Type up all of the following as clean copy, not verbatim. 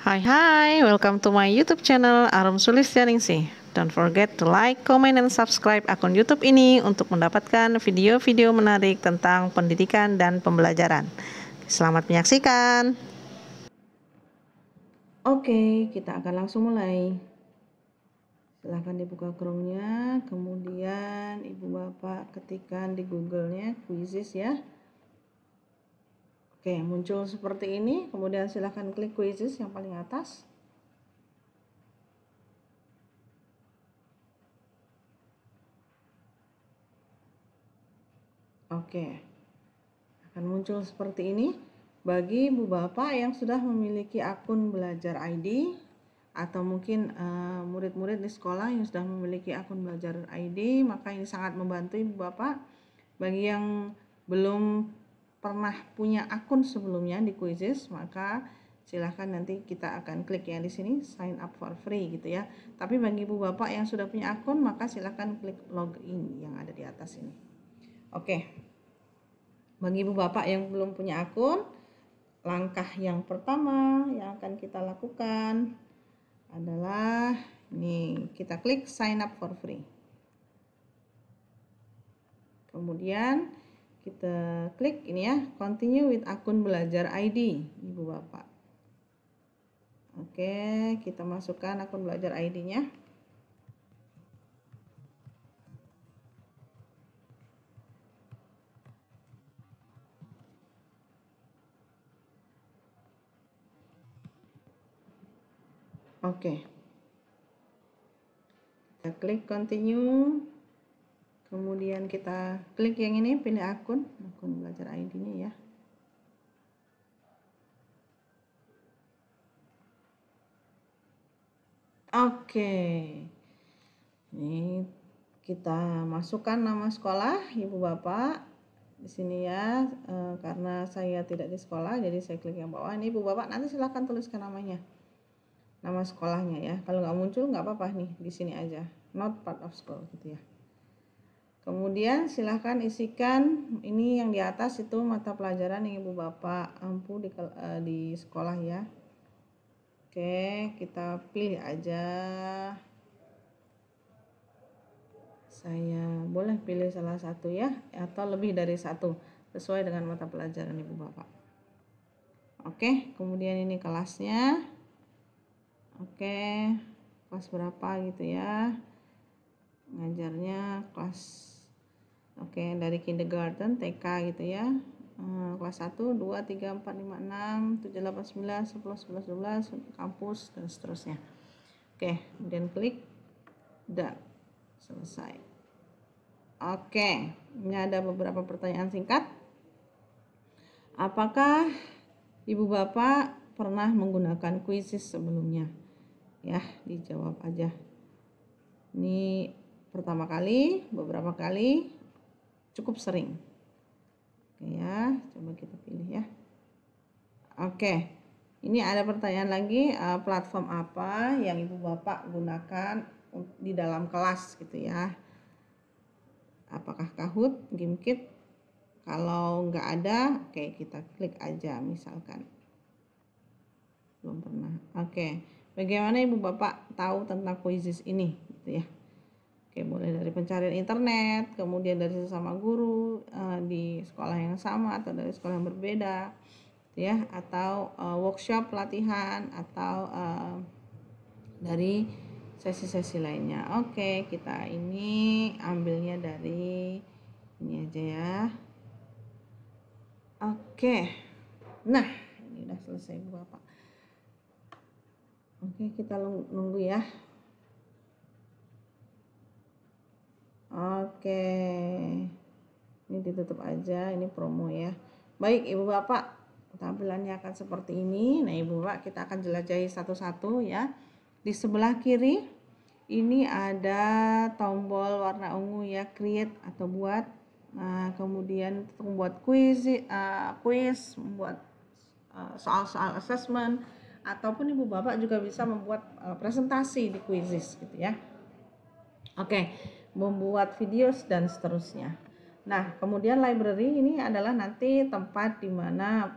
Hai, welcome to my YouTube channel Arum Sulistianingsih. Don't forget to like, comment, and subscribe akun YouTube ini untuk mendapatkan video-video menarik tentang pendidikan dan pembelajaran. Selamat menyaksikan. Oke, kita akan langsung mulai. Silahkan dibuka Chrome-nya, kemudian Ibu Bapak ketikkan di Google-nya Quizzes ya. Oke, muncul seperti ini, kemudian silahkan klik Quizzes yang paling atas. Oke, akan muncul seperti ini. Bagi Ibu Bapak yang sudah memiliki akun Belajar ID atau mungkin murid-murid di sekolah yang sudah memiliki akun Belajar ID, maka ini sangat membantu Ibu Bapak. Bagi yang belum pernah punya akun sebelumnya di Quizzes, maka silahkan nanti kita akan klik yang di sini sign up for free gitu ya. Tapi bagi Ibu Bapak yang sudah punya akun, maka silahkan klik login yang ada di atas ini. Oke. Bagi Ibu Bapak yang belum punya akun, langkah yang pertama yang akan kita lakukan adalah ini, kita klik sign up for free. Kemudian kita klik ini ya, continue with akun Belajar ID Ibu Bapak. Oke, kita masukkan akun Belajar ID-nya. Oke. Kita klik continue. Kemudian kita klik yang ini, pilih akun Belajar ID-nya ya. Oke. Ini kita masukkan nama sekolah Ibu Bapak di sini ya. Karena saya tidak di sekolah, jadi saya klik yang bawah. Ini Ibu Bapak nanti silahkan tuliskan namanya, nama sekolahnya ya. Kalau nggak muncul nggak apa-apa nih, di sini aja, not part of school gitu ya. Kemudian silahkan isikan ini yang di atas itu mata pelajaran yang Ibu Bapak ampu di sekolah ya. Oke, kita pilih aja. Saya boleh pilih salah satu ya, atau lebih dari satu, sesuai dengan mata pelajaran Ibu Bapak. Oke, kemudian ini kelasnya. Oke, kelas berapa gitu ya. Ngajarnya kelas dari kindergarten, TK gitu ya. Kelas 1, 2, 3, 4, 5, 6, 7, 8, 9, 10, 11, 12, kampus dan seterusnya. Oke, kemudian klik udah selesai. Oke, ini ada beberapa pertanyaan singkat. Apakah Ibu Bapak pernah menggunakan Quizzes sebelumnya? Ya, dijawab aja. Ini pertama kali, beberapa kali, cukup sering. Oke ya, coba kita pilih ya. Oke, ini ada pertanyaan lagi, platform apa yang Ibu Bapak gunakan di dalam kelas gitu ya. Apakah Kahoot, GameKit? Kalau nggak ada, oke kita klik aja misalkan. Belum pernah. Oke, bagaimana Ibu Bapak tahu tentang Quizzes ini gitu ya. Oke, boleh dari pencarian internet, kemudian dari sesama guru di sekolah yang sama atau dari sekolah yang berbeda, ya, atau workshop latihan atau dari sesi-sesi lainnya. Oke, kita ini ambilnya dari ini aja ya. Oke, nah ini udah selesai Bapak. Oke, kita nunggu ya. Oke, ini ditutup aja, ini promo ya. Baik Ibu Bapak, tampilannya akan seperti ini. Nah Ibu Bapak, kita akan jelajahi satu-satu ya. Di sebelah kiri ini ada tombol warna ungu ya, create atau buat. Nah, kemudian membuat quiz, membuat soal-soal assessment, ataupun Ibu Bapak juga bisa membuat presentasi di Quizzes gitu ya. Oke, membuat video dan seterusnya. Nah, kemudian library ini adalah nanti tempat di mana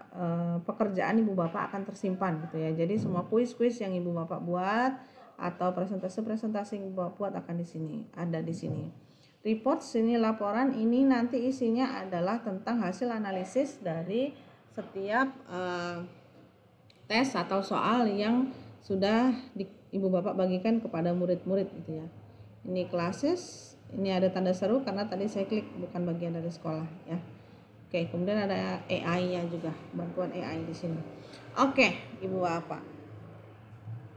pekerjaan Ibu Bapak akan tersimpan gitu ya. Jadi semua kuis-kuis yang Ibu Bapak buat atau presentasi-presentasi yang Ibu Bapak buat akan di sini, ada di sini. Report sini laporan ini nanti isinya adalah tentang hasil analisis dari setiap tes atau soal yang sudah Ibu Bapak bagikan kepada murid-murid gitu ya. Ini classes, ini ada tanda seru karena tadi saya klik bukan bagian dari sekolah ya. Oke, kemudian ada AI-nya juga, bantuan AI di sini. Oke, Ibu Bapak.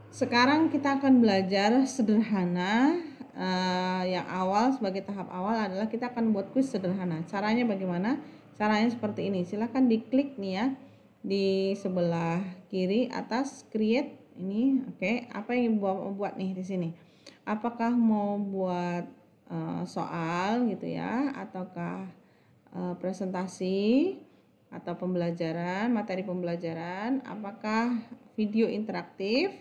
Sekarang kita akan belajar sederhana. Yang awal sebagai tahap awal adalah kita akan buat kuis sederhana. Caranya bagaimana? Caranya seperti ini. Silahkan diklik nih ya di sebelah kiri atas create ini. Oke, apa yang Ibu Bapak buat nih di sini? Apakah mau buat soal gitu ya, ataukah presentasi atau pembelajaran, materi pembelajaran, apakah video interaktif,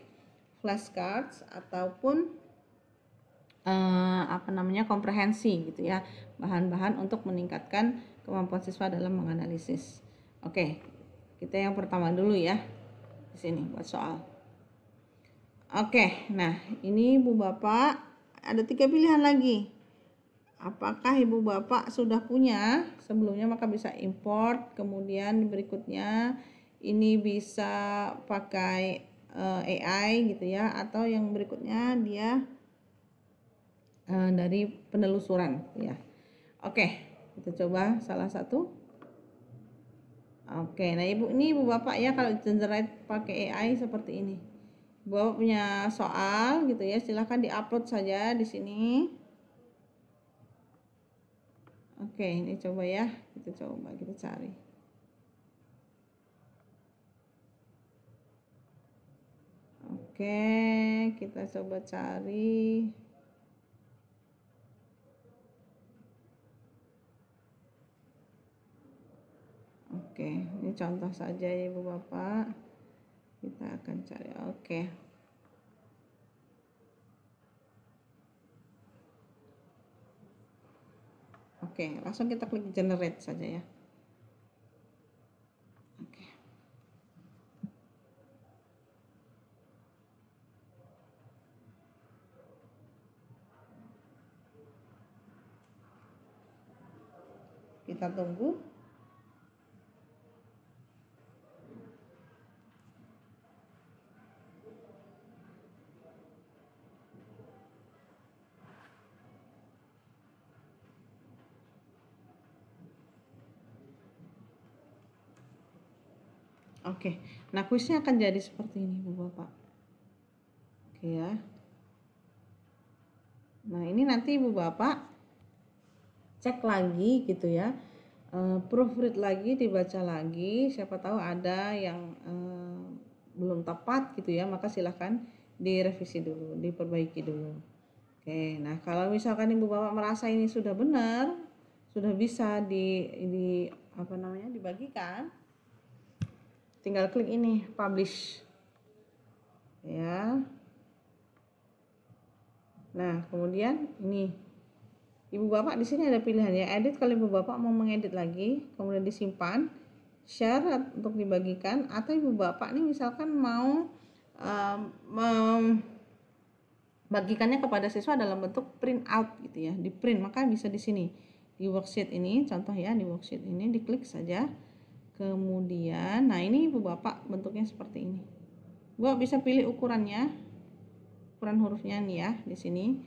flashcards ataupun komprehensi gitu ya, bahan-bahan untuk meningkatkan kemampuan siswa dalam menganalisis. Oke, kita yang pertama dulu ya di sini buat soal. Oke, nah ini Ibu Bapak ada 3 pilihan lagi. Apakah Ibu Bapak sudah punya sebelumnya, maka bisa import. Kemudian berikutnya ini bisa pakai AI gitu ya, atau yang berikutnya dia dari penelusuran ya. Oke, kita coba salah satu. Oke, nah Ibu Bapak ya, kalau generate pakai AI seperti ini. Ibu Bapak punya soal gitu ya, silahkan diupload saja di sini. Oke, ini coba ya, kita cari. Oke, kita coba cari. Oke, ini contoh saja ya Ibu Bapak. Kita akan cari. Oke. Oke, langsung kita klik generate saja ya. Oke. Kita tunggu. Oke, nah kuisnya akan jadi seperti ini Bu Bapak. Oke ya. Nah ini nanti Ibu Bapak cek lagi gitu ya, proofread lagi, dibaca lagi. Siapa tahu ada yang belum tepat gitu ya, maka silahkan direvisi dulu, diperbaiki dulu. Oke, nah kalau misalkan Ibu Bapak merasa ini sudah benar, sudah bisa dibagikan, tinggal klik ini publish ya. Nah kemudian ini Ibu Bapak di sini ada pilihan ya, edit kalau Ibu Bapak mau mengedit lagi, kemudian disimpan, share untuk dibagikan, atau Ibu Bapak nih misalkan mau membagikannya kepada siswa dalam bentuk print out gitu ya, di print, maka bisa di sini di worksheet ini, contoh ya, di worksheet ini diklik saja. Kemudian nah ini Ibu Bapak bentuknya seperti ini. Ibu bisa pilih ukurannya, ukuran hurufnya nih ya di sini.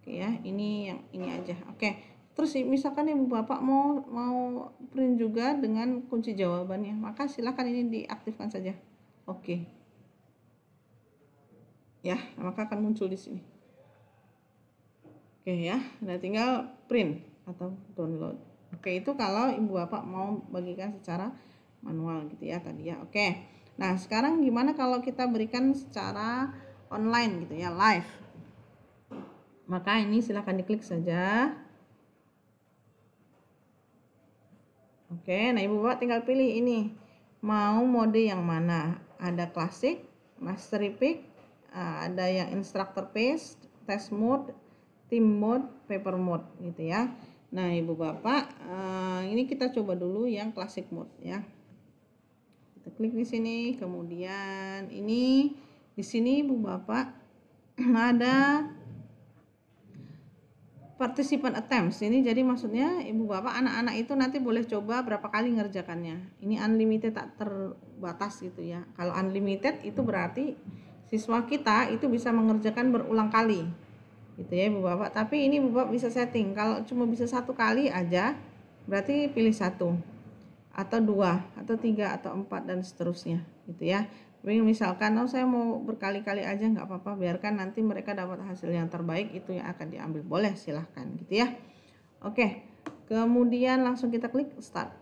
Oke ya, ini yang ini aja. Oke, terus misalkan Ibu Bapak mau print juga dengan kunci jawabannya, maka silakan ini diaktifkan saja. Oke ya, maka akan muncul di sini. Oke ya, nah tinggal print atau download. Oke, itu kalau Ibu Bapak mau bagikan secara manual gitu ya tadi ya. Oke, nah sekarang gimana kalau kita berikan secara online gitu ya, live? Maka ini silahkan diklik saja. Oke, nah Ibu Bapak tinggal pilih ini, mau mode yang mana. Ada klasik, mastery pick, ada yang instructor pace, test mode, team mode, paper mode gitu ya. Nah, Ibu Bapak, ini kita coba dulu yang classic mode ya. Kita klik di sini, kemudian ini di sini Ibu Bapak ada participant attempts. Ini jadi maksudnya Ibu Bapak anak-anak itu nanti boleh coba berapa kali ngerjakannya. Ini unlimited, tak terbatas gitu ya. Kalau unlimited itu berarti siswa kita itu bisa mengerjakan berulang kali. Gitu ya Ibu Bapak. Tapi ini Ibu Bapak bisa setting. Kalau cuma bisa satu kali aja, berarti pilih satu, atau dua, atau tiga, atau empat, dan seterusnya gitu ya. Tapi misalkan saya mau berkali-kali aja, nggak apa-apa, biarkan nanti mereka dapat hasil yang terbaik, itu yang akan diambil, boleh silahkan gitu ya. Oke, kemudian langsung kita klik start.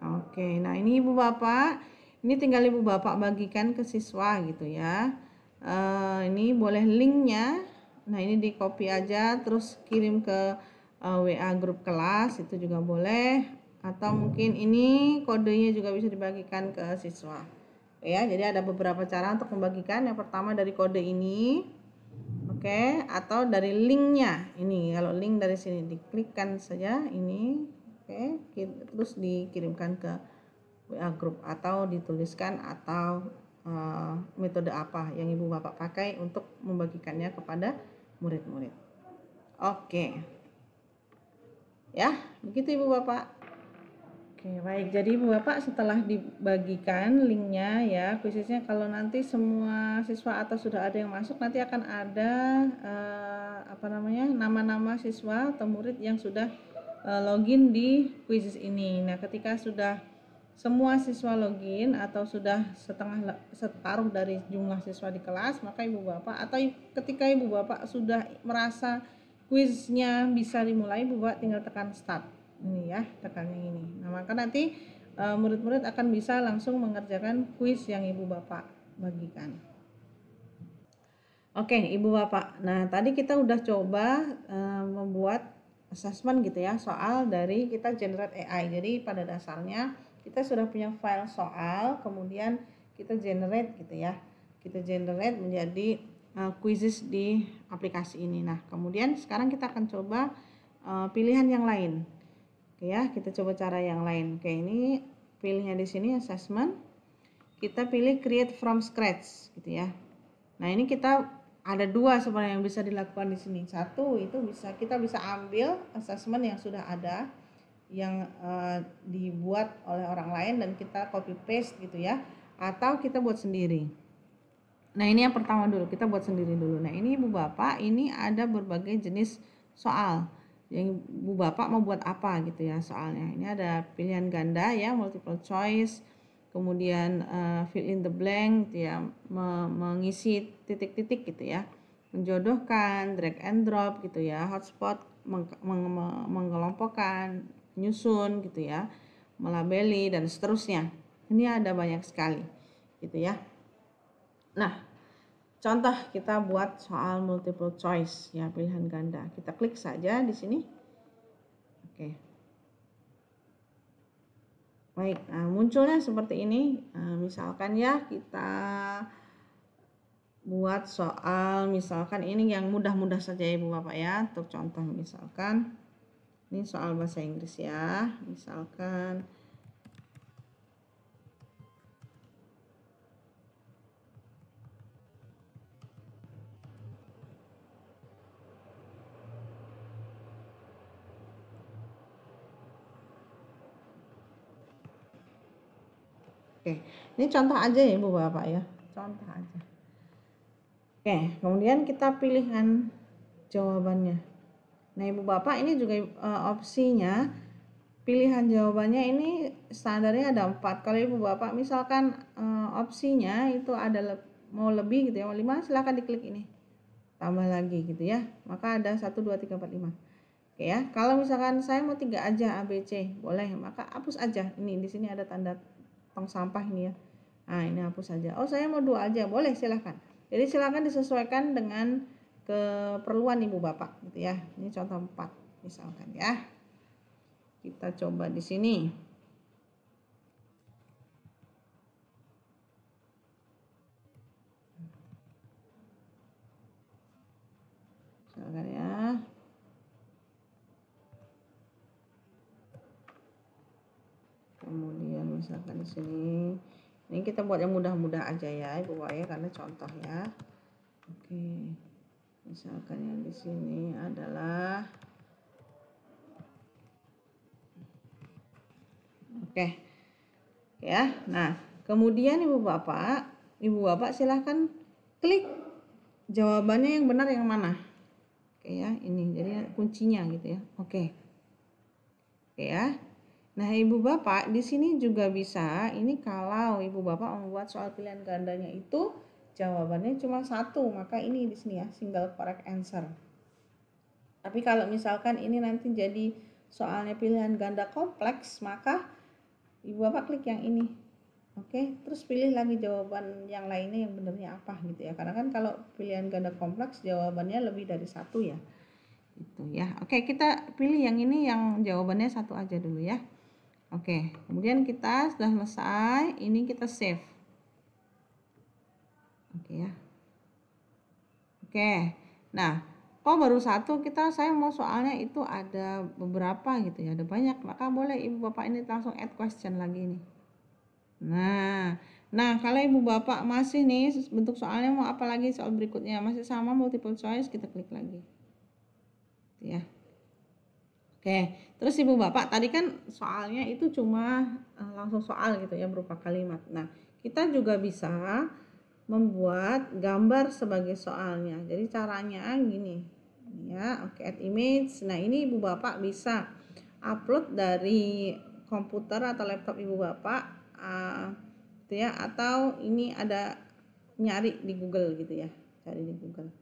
Oke, nah ini Ibu Bapak, ini tinggal Ibu Bapak bagikan ke siswa gitu ya. Ini boleh linknya, nah ini di copy aja terus kirim ke WA grup kelas, itu juga boleh. Atau mungkin ini kodenya juga bisa dibagikan ke siswa ya. Jadi ada beberapa cara untuk membagikan. Yang pertama dari kode ini, oke, atau dari linknya ini. Kalau link dari sini diklikkan saja ini, oke, terus dikirimkan ke WA grup atau dituliskan, atau metode apa yang Ibu Bapak pakai untuk membagikannya kepada murid-murid. Oke ya, begitu Ibu Bapak. Oke, baik. Jadi Ibu Bapak setelah dibagikan linknya ya, khususnya kalau nanti semua siswa atau sudah ada yang masuk, nanti akan ada nama-nama siswa atau murid yang sudah login di quizzes ini. Nah, ketika sudah semua siswa login atau sudah separuh dari jumlah siswa di kelas, maka Ibu Bapak, atau ketika Ibu Bapak sudah merasa quiznya bisa dimulai, Ibu Bapak tinggal tekan start. Ini ya, tekan yang ini. Nah, maka nanti murid-murid akan bisa langsung mengerjakan kuis yang Ibu Bapak bagikan. Oke, Ibu Bapak. Nah, tadi kita udah coba membuat assessment gitu ya, soal dari kita generate AI. Jadi pada dasarnya kita sudah punya file soal, kemudian kita generate gitu ya. Kita generate menjadi quizzes di aplikasi ini. Nah, kemudian sekarang kita akan coba pilihan yang lain. Oke ya, kita coba cara yang lain. Oke, ini pilihnya di sini assessment. Kita pilih create from scratch gitu ya. Nah, ini kita ada dua sebenarnya yang bisa dilakukan di sini. Satu, itu kita bisa ambil assessment yang sudah ada, yang dibuat oleh orang lain, dan kita copy paste gitu ya. Atau kita buat sendiri. Nah, ini yang pertama dulu, kita buat sendiri dulu. Nah, ini Ibu Bapak, ini ada berbagai jenis soal yang Ibu Bapak mau buat apa gitu ya soalnya. Ini ada pilihan ganda ya, multiple choice, kemudian fill in the blank gitu ya, mengisi titik-titik gitu ya, menjodohkan, drag and drop gitu ya, hotspot, mengelompokkan, nyusun gitu ya, melabeli, dan seterusnya. Ini ada banyak sekali gitu ya. Nah, contoh kita buat soal multiple choice ya, pilihan ganda. Kita klik saja di sini. Oke. Baik, nah munculnya seperti ini. Nah, misalkan ya kita buat soal, misalkan ini yang mudah-mudah saja Ibu Bapak ya. Untuk contoh misalkan ini soal bahasa Inggris ya. Misalkan oke, ini contoh aja ya Ibu Bapak ya, contoh aja. Oke, kemudian kita pilihkan jawabannya. Nah, Ibu Bapak, ini juga opsinya pilihan jawabannya ini standarnya ada 4. Kalau Ibu Bapak misalkan opsinya itu ada mau lebih gitu ya, mau 5, silahkan diklik ini, tambah lagi gitu ya. Maka ada 1, 2, 3, 4, 5. Oke ya. Kalau misalkan saya mau 3 aja A, B, C, boleh, maka hapus aja. Ini di sini ada tanda tong sampah ini ya. Nah, ini hapus aja. Oh, saya mau 2 aja, boleh, silahkan. Jadi silahkan disesuaikan dengan keperluan Ibu Bapak gitu ya. Ini contoh 4 misalkan ya. Kita coba di sini. misalkan di sini. Ini kita buat yang mudah-mudah aja ya Ibu Bapak ya, karena contoh ya. Oke. Misalkan yang di sini adalah oke. Ya. Nah, kemudian Ibu Bapak silahkan klik jawabannya yang benar yang mana. Oke ya, ini jadi kuncinya gitu ya. Oke. Oke ya. Nah, Ibu Bapak di sini juga bisa, ini kalau Ibu Bapak membuat soal pilihan gandanya itu jawabannya cuma satu, maka ini di sini ya, single correct answer. Tapi kalau misalkan ini nanti jadi soalnya pilihan ganda kompleks, maka Ibu Bapak klik yang ini. Oke, terus pilih lagi jawaban yang lainnya yang benernya apa gitu ya. Karena kan kalau pilihan ganda kompleks jawabannya lebih dari satu ya. Itu ya. Oke, kita pilih yang ini yang jawabannya satu aja dulu ya. Oke, kemudian kita sudah selesai, ini kita save. Oke ya. Oke, nah kok baru satu, saya mau soalnya itu ada beberapa gitu ya, ada banyak, maka boleh Ibu Bapak ini langsung add question lagi nih. Nah kalau Ibu Bapak masih nih bentuk soalnya mau apa lagi soal berikutnya, masih sama multiple choice, kita klik lagi. Ya. Oke, terus Ibu Bapak tadi kan soalnya itu cuma langsung soal gitu ya berupa kalimat. Nah, kita juga bisa membuat gambar sebagai soalnya. Jadi caranya gini. Ya, oke, add image. Nah, ini Ibu Bapak bisa upload dari komputer atau laptop Ibu Bapak gitu ya, atau ini ada nyari di Google gitu ya. Cari di Google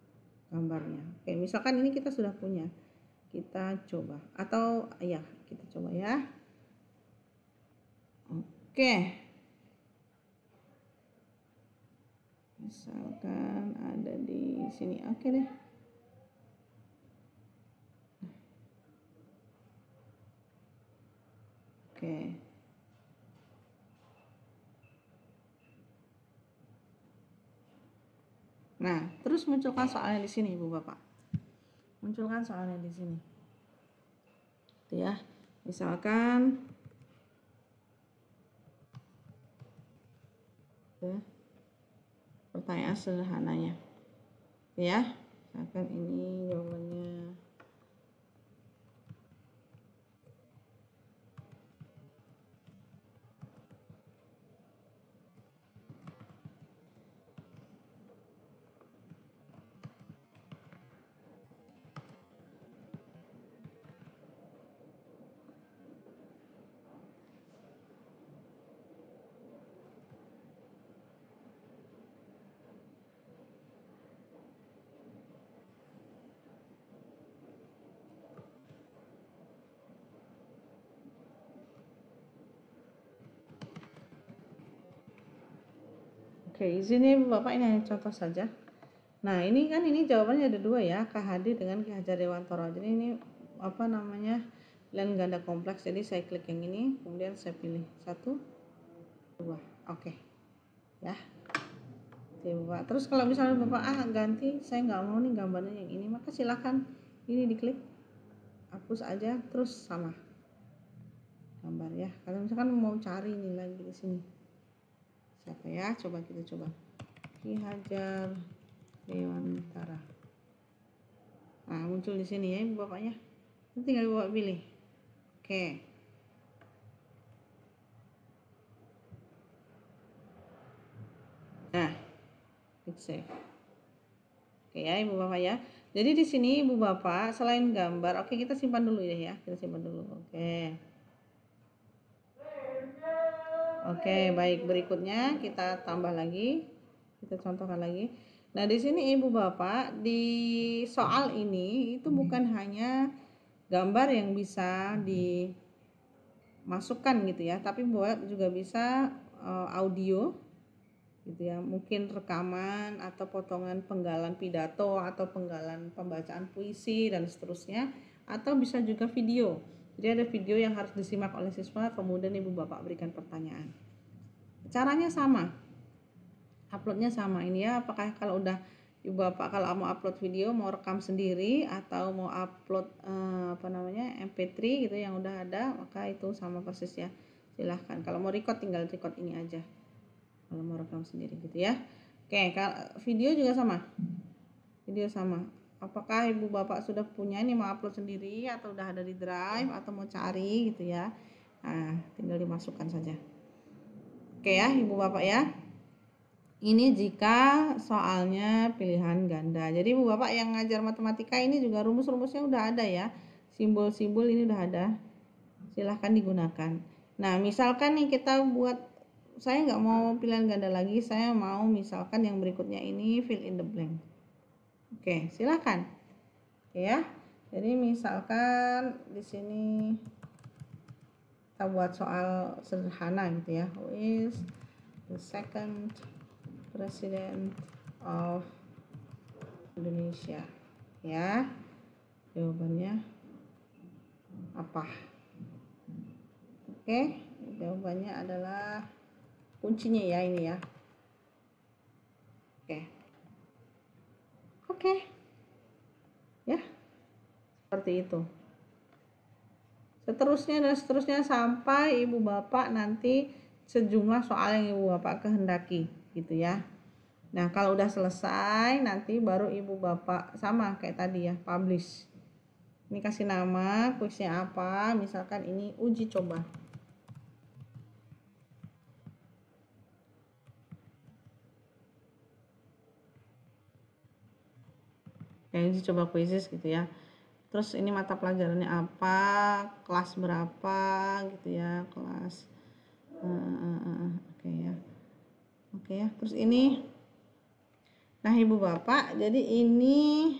gambarnya. Oke, misalkan ini kita sudah punya. Kita coba atau ya kita coba ya. Oke, misalkan ada di sini. Oke deh. Oke. Nah, terus munculkan soalnya di sini Ibu Bapak. Munculkan soalnya di sini. Itu ya. Misalkan pertanyaan sederhananya. Ya. Misalkan ini jawabannya. Oke, sini Bapak ini hanya contoh saja. Nah, ini kan ini jawabannya ada dua ya, KHD dengan Ki Hajar Dewantara. Jadi ini apa namanya? Pilihan ganda kompleks. Jadi saya klik yang ini, kemudian saya pilih 1 2. Oke. Ya. Oke, Bapak. Terus kalau misalnya Bapak ganti, saya nggak mau nih gambarnya yang ini, maka silakan ini diklik. Hapus aja terus sama gambar ya. Kalau misalkan mau cari ini lagi di sini. Siapa ya? Coba kita coba. Ki Hajar Dewantara. Nah, muncul di sini ya Ibu Bapaknya. Nanti tinggal Bapak pilih. Oke. Nah, klik save. Oke ya Ibu Bapak ya. Jadi di sini Ibu Bapak selain gambar, oke kita simpan dulu ya. Kita simpan dulu. Oke. Oke, baik, berikutnya kita tambah lagi. Kita contohkan lagi. Nah, di sini Ibu Bapak di soal ini itu bukan hanya gambar yang bisa dimasukkan gitu ya, tapi buat juga bisa audio gitu ya. Mungkin rekaman atau potongan penggalan pidato atau penggalan pembacaan puisi dan seterusnya, atau bisa juga video. Jadi ada video yang harus disimak oleh siswa, kemudian Ibu Bapak berikan pertanyaan. Caranya sama, uploadnya sama ini ya. Apakah kalau udah Ibu Bapak kalau mau upload video, mau rekam sendiri atau mau upload MP3 gitu yang udah ada, maka itu sama persis ya. silahkan. Kalau mau record tinggal record ini aja, kalau mau rekam sendiri gitu ya. Oke, video juga sama, video sama. Apakah ibu bapak sudah punya ini, mau upload sendiri atau udah ada di drive atau mau cari gitu ya. Nah, tinggal dimasukkan saja. Oke ya ibu bapak ya. Ini jika soalnya pilihan ganda. Jadi ibu bapak yang ngajar matematika ini juga rumus-rumusnya udah ada ya, simbol-simbol ini udah ada, silahkan digunakan. Nah misalkan nih kita buat, saya nggak mau pilihan ganda lagi, saya mau misalkan yang berikutnya ini fill in the blank. Oke, silahkan. Oke ya. Jadi misalkan di sini kita buat soal sederhana gitu ya. Who is the second president of Indonesia? Ya. Jawabannya apa? Oke, jawabannya adalah kuncinya ya ini ya. Oke. Ya. Seperti itu. Seterusnya dan seterusnya sampai ibu bapak nanti sejumlah soal yang ibu bapak kehendaki gitu ya. Nah kalau udah selesai nanti baru ibu bapak sama kayak tadi ya, publish. Ini kasih nama, kuisnya apa, misalkan ini uji coba. Ya, uji coba kuisis gitu ya. Terus ini mata pelajarannya apa, kelas berapa gitu ya, kelas oke ya. Oke ya, terus ini, nah ibu bapak, jadi ini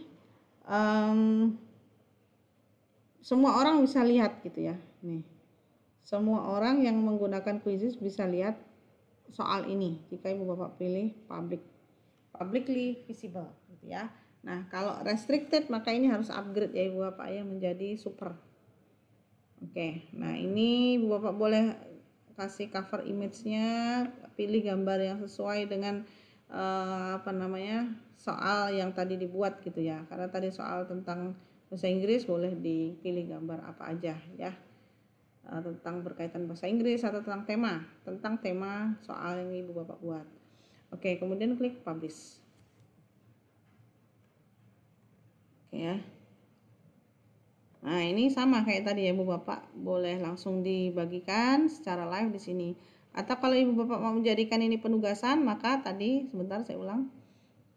semua orang bisa lihat gitu ya. Nih, semua orang yang menggunakan quizzes bisa lihat soal ini jika ibu bapak pilih publicly visible gitu ya. Nah kalau restricted maka ini harus upgrade ya ibu bapak ya, menjadi super. Oke, nah ini ibu bapak boleh kasih cover image-nya, pilih gambar yang sesuai dengan soal yang tadi dibuat gitu ya. Karena tadi soal tentang bahasa Inggris, boleh dipilih gambar apa aja ya, tentang berkaitan bahasa Inggris atau tentang tema soal yang ibu bapak buat. Oke, kemudian klik publish. Oke ya. Nah ini sama kayak tadi ya ibu bapak, boleh langsung dibagikan secara live di sini. Atau kalau ibu bapak mau menjadikan ini penugasan, maka tadi sebentar saya ulang.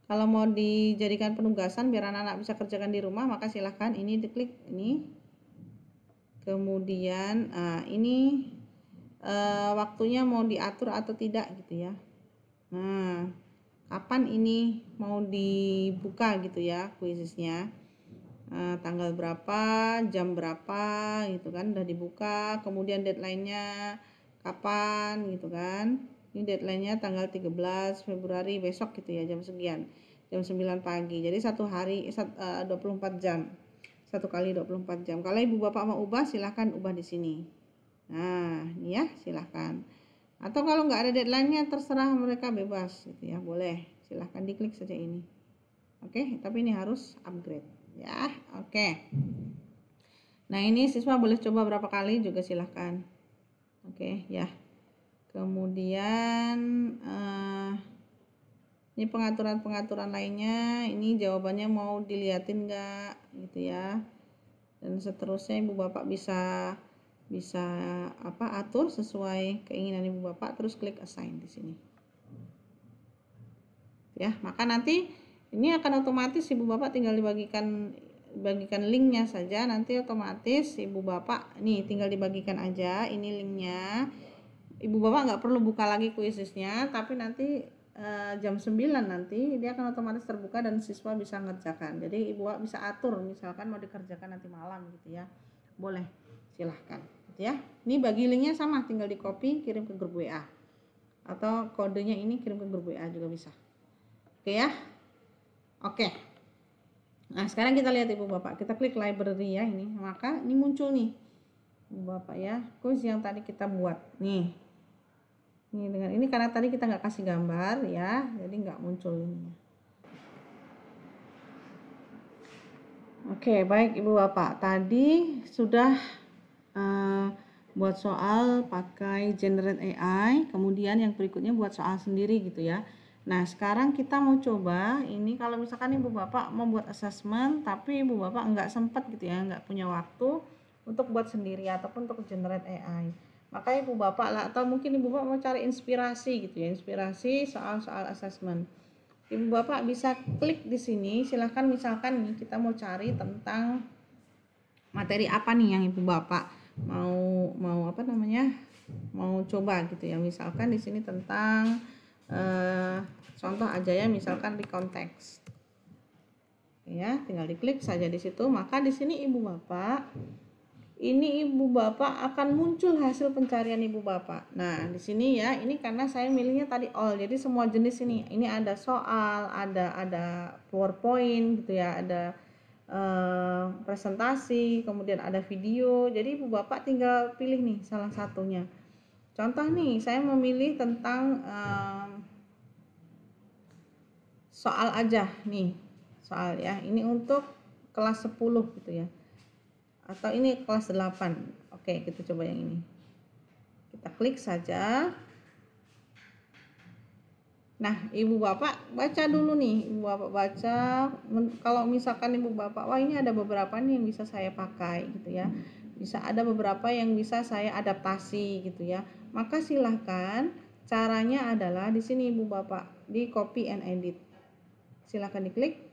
Kalau mau dijadikan penugasan biar anak-anak bisa kerjakan di rumah, maka silahkan ini diklik ini. Kemudian ini waktunya mau diatur atau tidak gitu ya. Nah, kapan ini mau dibuka gitu ya kuisisnya. Tanggal berapa, jam berapa gitu kan udah dibuka, kemudian deadline-nya kapan gitu kan. Ini deadline-nya tanggal 13 Februari besok gitu ya, jam sekian, jam 9 pagi. Jadi satu hari 24 jam. Satu kali 24 jam. Kalau ibu bapak mau ubah silahkan ubah di sini. Nah, ini ya silahkan. Atau kalau nggak ada deadline-nya terserah mereka, bebas gitu ya, boleh. Silahkan diklik saja ini. Oke, tapi ini harus upgrade ya. Oke. Nah ini siswa boleh coba berapa kali juga silahkan. Oke ya. Kemudian ini pengaturan lainnya, ini jawabannya mau diliatin nggak gitu ya. Dan seterusnya ibu bapak bisa atur sesuai keinginan ibu bapak, terus klik assign di sini. Ya, maka nanti ini akan otomatis ibu bapak tinggal dibagikan linknya saja, nanti otomatis ibu bapak nih tinggal dibagikan aja ini linknya. Ibu bapak nggak perlu buka lagi kuisisnya, tapi nanti jam 9 nanti dia akan otomatis terbuka dan siswa bisa ngerjakan. Jadi ibu bapak bisa atur, misalkan mau dikerjakan nanti malam gitu ya, boleh, silahkan gitu ya. Ini bagi linknya sama, tinggal di copy kirim ke grup WA, atau kodenya ini kirim ke grup WA juga bisa. Oke ya. Oke. Nah sekarang kita lihat ibu bapak, kita klik library ya ini, maka ini muncul nih ibu bapak ya, kuis yang tadi kita buat nih. Ini dengan ini karena tadi kita nggak kasih gambar ya, jadi nggak muncul ini. Oke baik ibu bapak, tadi sudah buat soal pakai generate AI, kemudian yang berikutnya buat soal sendiri gitu ya. Nah, sekarang kita mau coba ini kalau misalkan Ibu Bapak mau buat assessment tapi Ibu Bapak nggak sempat gitu ya, nggak punya waktu untuk buat sendiri ataupun untuk generate AI. Maka Ibu Bapak lah atau mungkin Ibu Bapak mau cari inspirasi gitu ya, inspirasi soal-soal assessment. Ibu Bapak bisa klik di sini, silahkan misalkan nih kita mau cari tentang materi apa nih yang Ibu Bapak mau apa namanya? Mau coba gitu ya. Misalkan di sini tentang contoh aja ya, misalkan di konteks. Ya, tinggal diklik saja di situ, maka di sini Ibu Bapak ini Ibu Bapak akan muncul hasil pencarian Ibu Bapak. Nah, di sini ya, ini karena saya milihnya tadi all. Jadi semua jenis ini. Ini ada soal, ada PowerPoint gitu ya, ada presentasi, kemudian ada video. Jadi Ibu Bapak tinggal pilih nih salah satunya. Contoh nih, saya memilih tentang soal aja nih. Soal ya. Ini untuk kelas 10 gitu ya. Atau ini kelas 8. Oke, kita coba yang ini. Kita klik saja. Nah, Ibu Bapak baca dulu nih. Ibu Bapak baca. Kalau misalkan Ibu Bapak, wah ini ada beberapa nih yang bisa saya pakai gitu ya. Bisa ada beberapa yang bisa saya adaptasi gitu ya. Maka silahkan caranya adalah di sini Ibu Bapak di copy and edit. Silahkan diklik.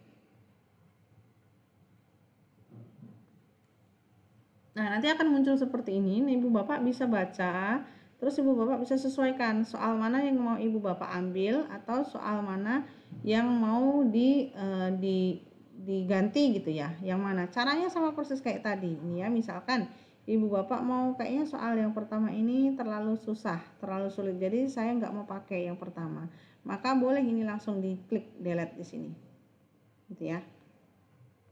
Nah, nanti akan muncul seperti ini. Nah, Ibu Bapak bisa baca, terus Ibu Bapak bisa sesuaikan soal mana yang mau Ibu Bapak ambil atau soal mana yang mau diganti gitu ya. Yang mana? Caranya sama persis kayak tadi. Ini ya, misalkan Ibu Bapak mau kayaknya soal yang pertama ini terlalu susah, terlalu sulit. Jadi saya nggak mau pakai yang pertama. Maka boleh ini langsung diklik delete di sini. Gitu ya.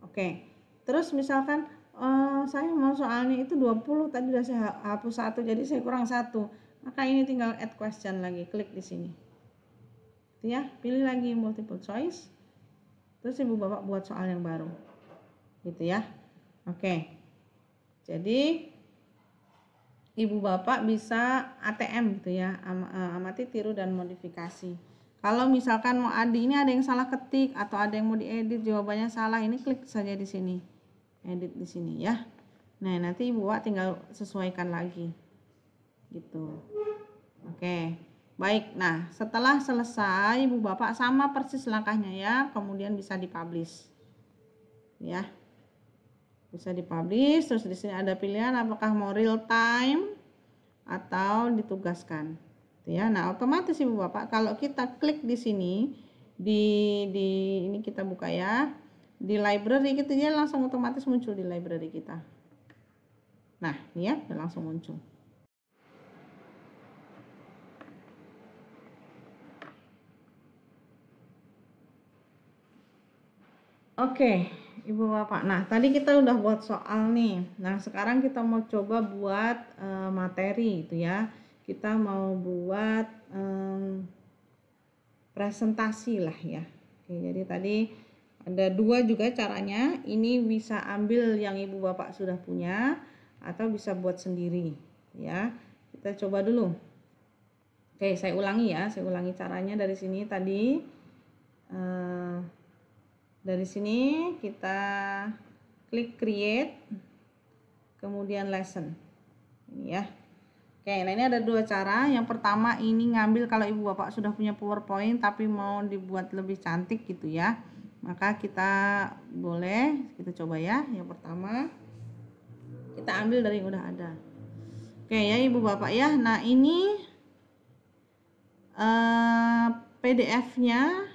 Oke. Terus misalkan saya mau soalnya itu 20, tadi udah saya hapus satu, jadi saya kurang satu. Maka ini tinggal add question lagi, klik di sini. Gitu ya, pilih lagi multiple choice. Terus Ibu Bapak buat soal yang baru. Gitu ya. Oke. Jadi Ibu Bapak bisa ATM gitu ya, amati, tiru dan modifikasi. Kalau misalkan mau ini ada yang salah ketik atau ada yang mau diedit jawabannya salah, ini klik saja di sini. Edit di sini ya. Nah, nanti Ibu Bapak tinggal sesuaikan lagi. Gitu. Oke. Baik. Nah, setelah selesai Ibu Bapak sama persis langkahnya ya, kemudian bisa dipublish. Ya. Bisa dipublish, terus di sini ada pilihan apakah mau real time atau ditugaskan. Ya. Nah, otomatis Ibu Bapak kalau kita klik di sini di ini kita buka ya. Di library gitu dia langsung otomatis muncul di library kita. Nah, ini ya, udah langsung muncul. Oke, Ibu Bapak. Nah, tadi kita udah buat soal nih. Nah, sekarang kita mau coba buat materi itu ya. Kita mau buat presentasi lah ya. Oke, jadi tadi ada dua juga caranya. Ini bisa ambil yang Ibu Bapak sudah punya atau bisa buat sendiri ya. Kita coba dulu. Oke, saya ulangi ya. Saya ulangi caranya dari sini tadi. Dari sini kita klik create, kemudian lesson. Ini ya. Oke, nah ini ada dua cara. Yang pertama ini ngambil kalau Ibu Bapak sudah punya PowerPoint tapi mau dibuat lebih cantik gitu ya. Maka kita boleh, kita coba ya. Yang pertama kita ambil dari yang udah ada. Oke ya Ibu Bapak ya. Nah ini PDF-nya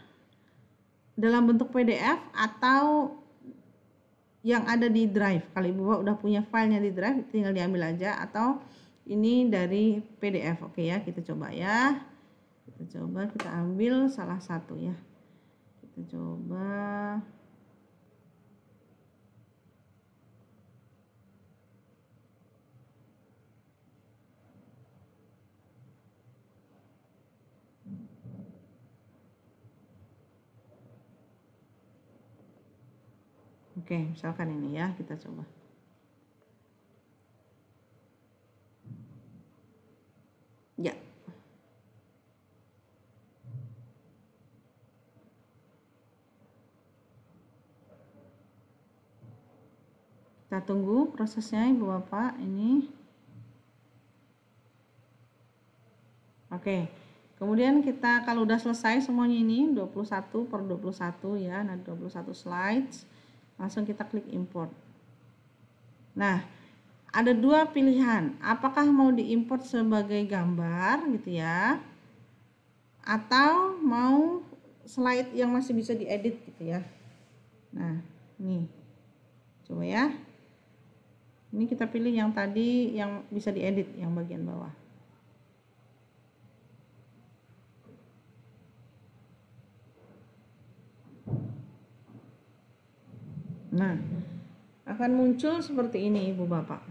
dalam bentuk PDF atau yang ada di drive. Kalau Ibu Bapak udah punya filenya di drive, tinggal diambil aja, atau ini dari PDF. Oke ya, kita coba ya. Kita coba, kita ambil salah satu ya. Kita coba. Oke, misalkan ini ya, kita coba. Ya. Kita tunggu prosesnya Ibu Bapak ini. Oke. Kemudian kita kalau udah selesai semuanya ini 21 per 21 ya. Nah, 21 slides. Langsung kita klik import. Nah, ada dua pilihan. Apakah mau diimport sebagai gambar gitu ya? Atau mau slide yang masih bisa diedit gitu ya. Nah, ini. Coba ya. Ini kita pilih yang tadi yang bisa diedit, yang bagian bawah. Nah, akan muncul seperti ini Ibu Bapak.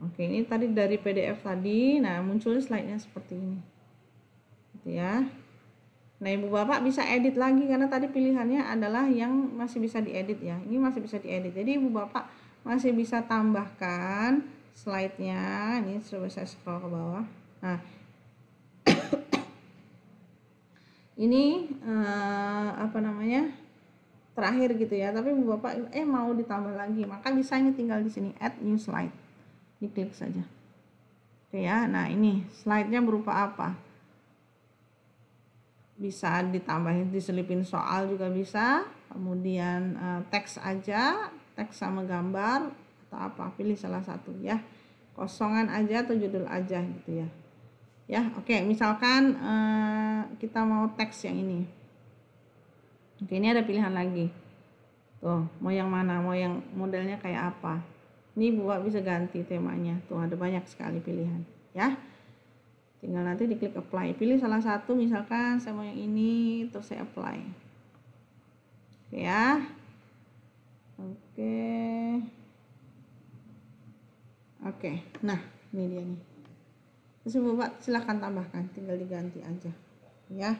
Oke, ini tadi dari PDF tadi. Nah, muncul slide-nya seperti ini. Gitu ya. Nah, Ibu Bapak bisa edit lagi karena tadi pilihannya adalah yang masih bisa diedit ya. Ini masih bisa diedit. Jadi Ibu Bapak masih bisa tambahkan slide-nya. Ini coba saya scroll ke bawah. Nah, ini terakhir gitu ya. Tapi Ibu Bapak mau ditambah lagi, maka bisanya tinggal di sini add new slide. Diklik saja. Oke ya. Nah, ini slide-nya berupa apa? Bisa ditambahin, diselipin soal juga bisa, kemudian teks aja, teks sama gambar atau apa, pilih salah satu ya, kosongan aja atau judul aja gitu ya. Oke, misalkan kita mau teks yang ini. Oke, ini ada pilihan lagi tuh, mau yang mana, mau yang modelnya kayak apa. Ini Bapak bisa ganti temanya, tuh ada banyak sekali pilihan ya. Tinggal nanti diklik apply, pilih salah satu, misalkan saya mau yang ini, terus saya apply. Oke ya. Oke. Nah, ini dia nih. Terus Bapak silahkan tambahkan, tinggal diganti aja ya.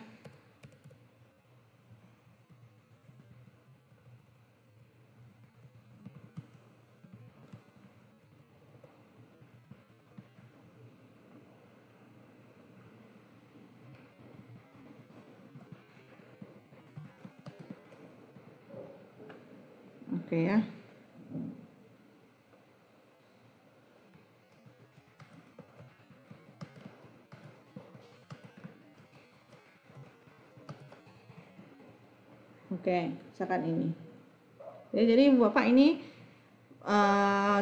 Oke ya. Oke, misalkan ini. Jadi Bapak ini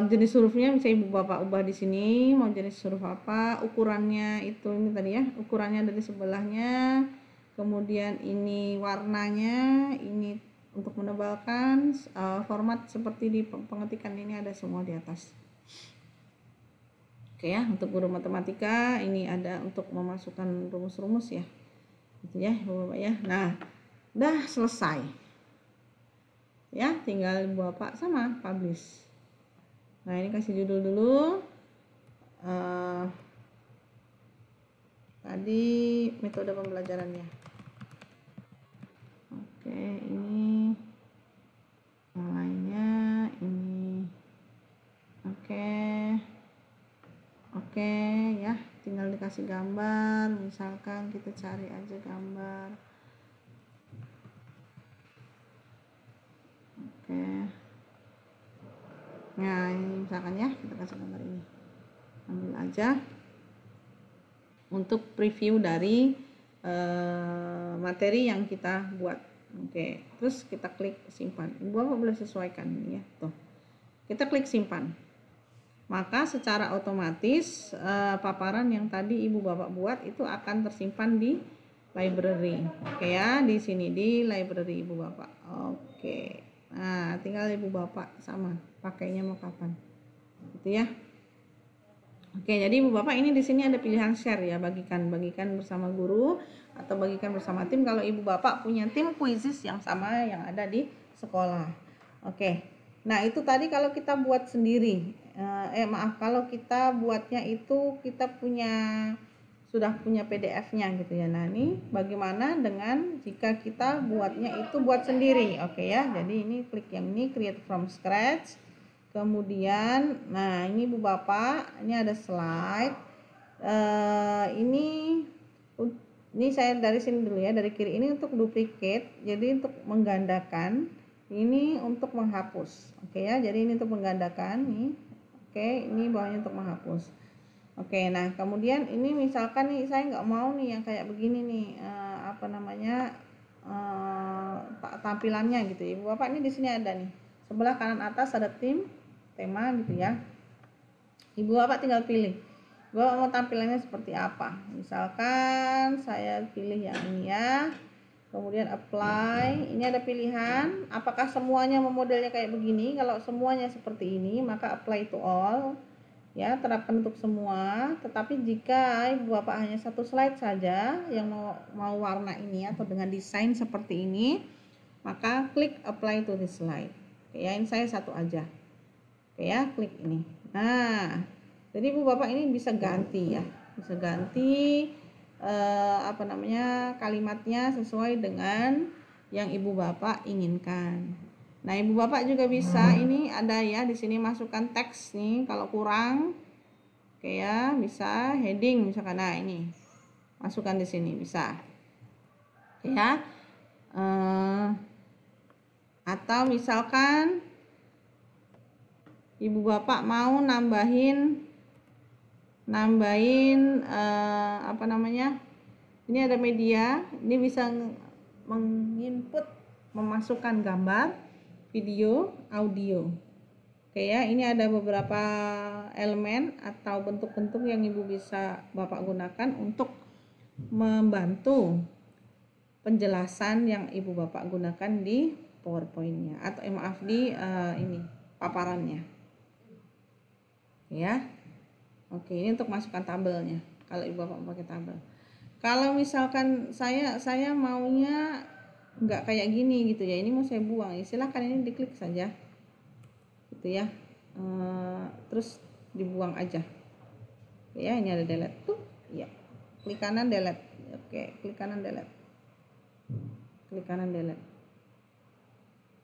jenis hurufnya bisa Ibu Bapak ubah di sini, mau jenis huruf apa, ukurannya itu ini tadi ya, ukurannya dari sebelahnya. Kemudian ini warnanya, ini untuk menebalkan, format seperti di pengetikan ini ada semua di atas. Oke ya, untuk guru matematika ini ada untuk memasukkan rumus-rumus ya. Gitu ya, Bapak ya. Nah, udah selesai. Ya, tinggal Bapak sama publish. Nah, ini kasih judul dulu. Tadi metode pembelajarannya. Oke, ini yang lainnya ini. Oke ya, tinggal dikasih gambar, misalkan kita cari aja gambar. Oke. Nah, ini misalkan ya, kita kasih gambar ini. Ambil aja untuk preview dari materi yang kita buat. Oke, terus kita klik simpan. Bapak boleh sesuaikan ini ya, tuh. Kita klik simpan. Maka secara otomatis paparan yang tadi Ibu Bapak buat itu akan tersimpan di library. Oke ya, di sini di library Ibu Bapak. Oke. Nah, tinggal Ibu Bapak sama pakainya mau kapan. Gitu ya. Oke, jadi Ibu Bapak ini di sini ada pilihan share ya, bagikan bersama guru atau bagikan bersama tim kalau Ibu Bapak punya tim kuisis yang sama yang ada di sekolah. Oke. Nah, itu tadi kalau kita buat sendiri. Kalau kita buatnya itu kita sudah punya PDF-nya gitu ya. Nah, ini bagaimana dengan jika kita buatnya itu buat sendiri. Oke ya. Jadi ini klik yang ini create from scratch. Kemudian, nah ini Ibu Bapak, ini ada slide. Ini saya dari sini dulu ya, dari kiri. Ini untuk duplicate, jadi untuk menggandakan. Ini untuk menghapus. Oke ya, jadi ini untuk menggandakan nih. Oke, ini bawahnya untuk menghapus. Oke, nah kemudian ini misalkan nih saya nggak mau nih yang kayak begini nih, tampilannya gitu ya. Ibu Bapak, ini di sini ada nih. Sebelah kanan atas ada tema gitu ya. Ibu Bapak tinggal pilih. Bapak mau tampilannya seperti apa? Misalkan saya pilih yang ini ya. Kemudian apply. Ini ada pilihan. Apakah semuanya modelnya kayak begini? Kalau semuanya seperti ini, maka apply to all. Ya, terapkan untuk semua. Tetapi jika Ibu Bapak hanya satu slide saja yang mau warna ini atau dengan desain seperti ini, maka klik apply to this slide. Oke ya, ini saya satu aja. Oke ya, klik ini. Nah, jadi Ibu Bapak ini bisa ganti ya, bisa ganti kalimatnya sesuai dengan yang Ibu Bapak inginkan. Nah, Ibu Bapak juga bisa, ini ada ya di sini masukkan teks nih kalau kurang. Oke ya, bisa heading misalkan. Nah, ini masukkan di sini bisa. Oke ya. Atau misalkan Ibu Bapak mau nambahin ini ada media, ini bisa menginput, memasukkan gambar, video, audio. Oke ya, ini ada beberapa elemen atau bentuk-bentuk yang Ibu bisa Bapak gunakan untuk membantu penjelasan yang Ibu Bapak gunakan di PowerPoint-nya atau di ini paparannya. Ya. Oke, ini untuk masukkan tabelnya. Kalau Ibu Bapak pakai tabel. Kalau misalkan saya maunya nggak kayak gini gitu ya, ini mau saya buang, ya silahkan ini diklik saja, gitu ya. Terus dibuang aja. Ya, ini ada delete tuh, ya. Klik kanan delete. Oke, klik kanan delete. Klik kanan delete.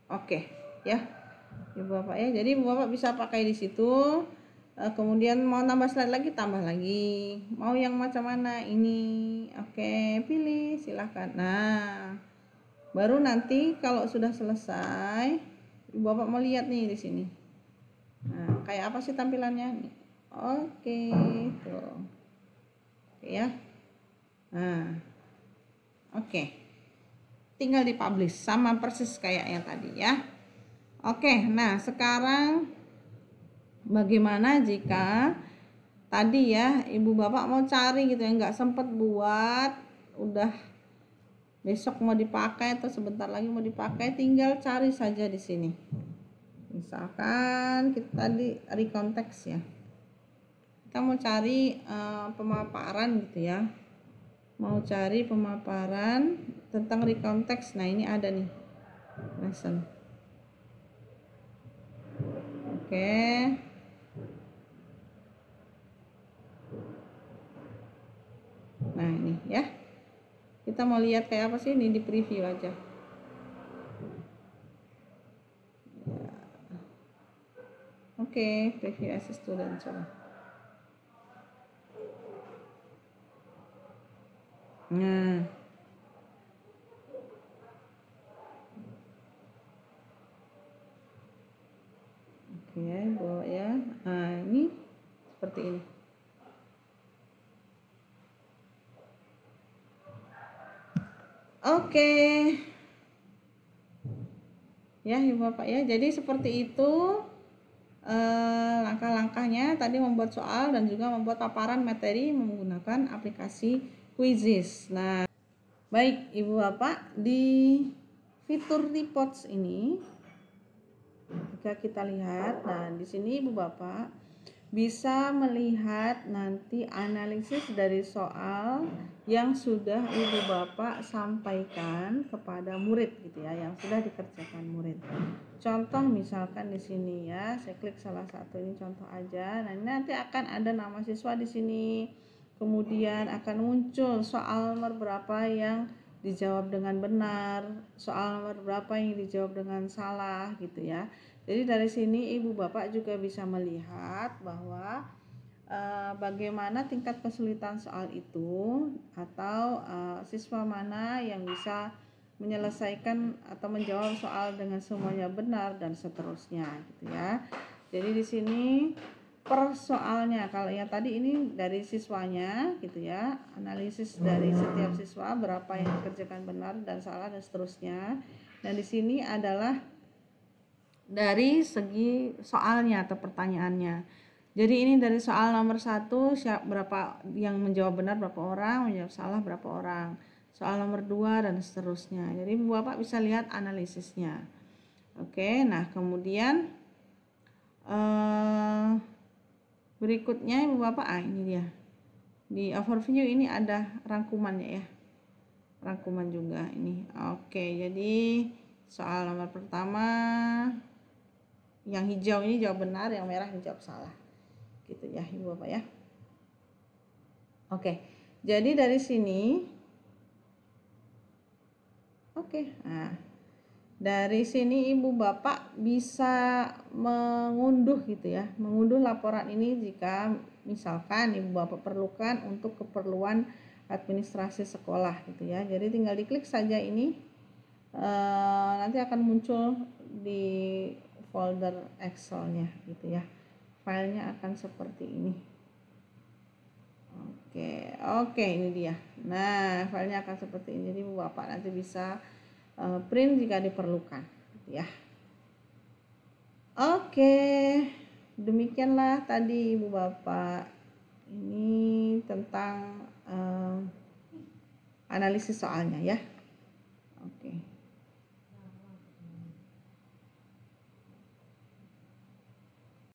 Oke, ya, Ibu Bapak ya. Jadi Ibu Bapak bisa pakai di situ. Kemudian mau tambah slide lagi, tambah lagi. Mau yang macam mana ini? Oke, pilih silahkan. Nah, baru nanti kalau sudah selesai, Ibu Bapak mau lihat nih di sini. Nah, kayak apa sih tampilannya? Oke, tuh. Oke ya. Nah, oke. Tinggal dipublish sama persis kayak yang tadi ya. Oke, nah sekarang bagaimana jika tadi ya Ibu Bapak mau cari gitu ya, nggak sempet buat, udah besok mau dipakai atau sebentar lagi mau dipakai, tinggal cari saja di sini. Misalkan kita tadi rekonteks ya, kita mau cari pemaparan gitu ya, mau cari pemaparan tentang rekonteks. Nah, ini ada nih lesson. Oke. Nah, ini ya. Kita mau lihat kayak apa sih, ini di preview aja. Oke, preview as a student coba. Nah. Oke, bawa ya. Nah, ini seperti ini. Oke. Ya, Ibu Bapak ya. Jadi seperti itu langkah-langkahnya tadi membuat soal dan juga membuat paparan materi menggunakan aplikasi Quizzes. Nah, baik Ibu Bapak, di fitur reports ini jika kita lihat, nah di sini Ibu Bapak bisa melihat nanti analisis dari soal yang sudah Ibu Bapak sampaikan kepada murid gitu ya, yang sudah dikerjakan murid. Contoh misalkan di sini ya, saya klik salah satu, ini contoh aja. Nah, ini nanti akan ada nama siswa di sini. Kemudian akan muncul soal nomor berapa yang dijawab dengan benar, soal nomor berapa yang dijawab dengan salah gitu ya. Jadi dari sini Ibu Bapak juga bisa melihat bahwa bagaimana tingkat kesulitan soal itu, atau siswa mana yang bisa menyelesaikan atau menjawab soal dengan semuanya benar dan seterusnya gitu ya. Jadi di sini per soalnya, kalau yang tadi ini dari siswanya gitu ya, analisis dari setiap siswa berapa yang dikerjakan benar dan salah dan seterusnya. Dan di sini adalah dari segi soalnya atau pertanyaannya. Jadi ini dari soal nomor 1, berapa yang menjawab benar berapa orang, menjawab salah berapa orang. Soal nomor 2 dan seterusnya. Jadi Bapak bisa lihat analisisnya. Oke, nah kemudian berikutnya Ibu Bapak, ini dia. Di overview ini ada rangkumannya ya. Rangkuman juga ini. Oke, jadi soal nomor pertama yang hijau ini jawab benar, yang merah dijawab salah. Gitu ya Ibu Bapak ya. Oke. Jadi dari sini nah dari sini Ibu Bapak bisa mengunduh gitu ya, mengunduh laporan ini jika misalkan Ibu Bapak perlukan untuk keperluan administrasi sekolah gitu ya. Jadi tinggal diklik saja ini, nanti akan muncul di folder Excelnya gitu ya. Filenya akan seperti ini. Oke, ini dia. Nah, filenya akan seperti ini. Jadi Bapak nanti bisa print jika diperlukan ya. Oke, demikianlah tadi Ibu Bapak, ini tentang analisis soalnya ya.